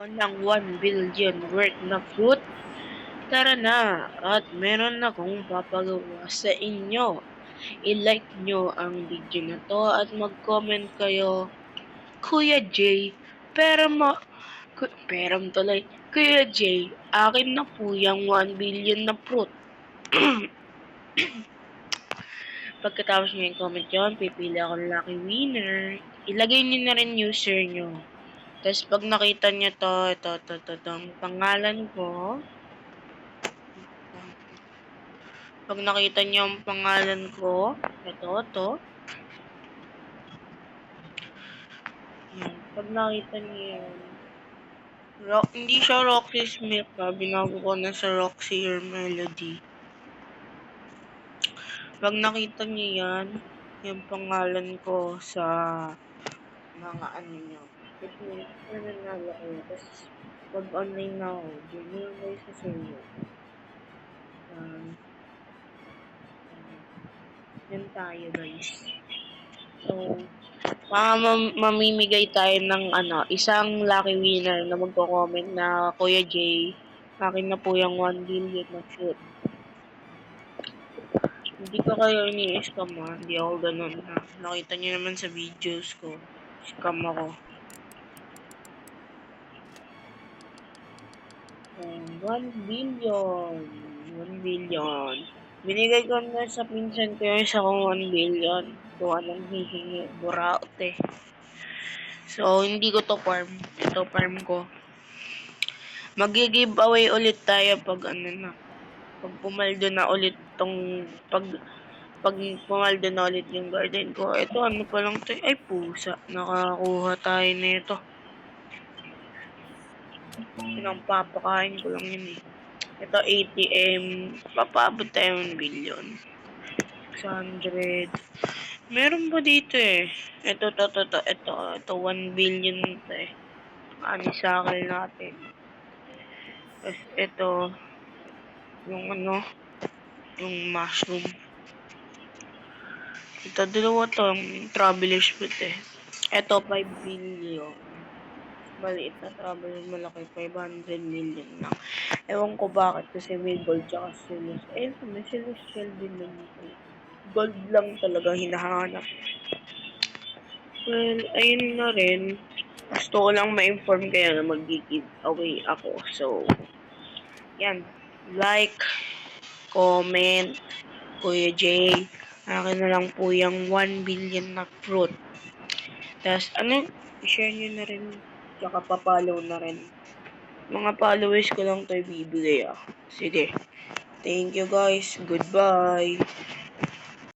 Ng 1 billion worth na fruit? Tara na at meron akong papagawa sa inyo. I-like nyo ang video na to at mag-comment kayo, Kuya Jay, peram tuloy. Kuya Jay, akin na po yung 1 billion na fruit. Pagkatapos nyo yung comment yun, pipili ako ng lucky winner. Ilagay nyo na rin user nyo. Tapos pag nakita nyo to, ang pangalan ko. Pag nakita nyo ang pangalan ko, ito. Yan. Pag nakita nyo yan, hindi siya Roxy Smith ha. Binago ko na sa Roxy Your Melody. Pag nakita nyo yan, yung pangalan ko sa mga ano nyo. It means, nanalo kayo. Tapos, pag online na ako, bumili kayo sa server. Yan tayo guys. So, mamimigay tayo ng isang lucky winner na magko-comment na Kuya Jay, akin na po yung 1 billion na fruit. Hindi ko kayo ini-scam ha. Hindi ako ganun ha. Nakita nyo naman sa videos ko. Scam ako. 1 billion. 1 billion. Binigay ko na sa pinsan ko yung isa kong 1 billion. Kung anong hihingi. Buraot eh. So, hindi ko to farm. Ito farm ko. Mag-giveaway ulit tayo pag pag pumaldo na ulit pag pumaldo na ulit yung garden ko. Ito pa lang to. Ay pusa. Nakakuha tayo na ito. Pinapapakain ko lang yun eh. Ito ATM. Papabot tayo 1 billion. 600. Meron ba dito eh? Ito 1 billion to eh. Anisakal natin. Tapos ito yung yung mushroom. Ito dalawa to, traveler's food eh. Ito 5 billion. Maliit na traveler, malaki 500 million lang. Ewan ko bakit kasi may gold tsaka celestial. May celestial din lang ito. Gold lang talaga hinahanap. Well, ayun na rin. Gusto ko lang ma-inform kayo na mag-giveaway ako. So, yan. Like, comment, Kuya Jay. Akin na lang po yung 1 billion na fruit. Tapos, i-share nyo na rin. Tsaka pa-follow na rin. Mga followers ko lang to ibibigay ah. Sige. Thank you guys. Goodbye.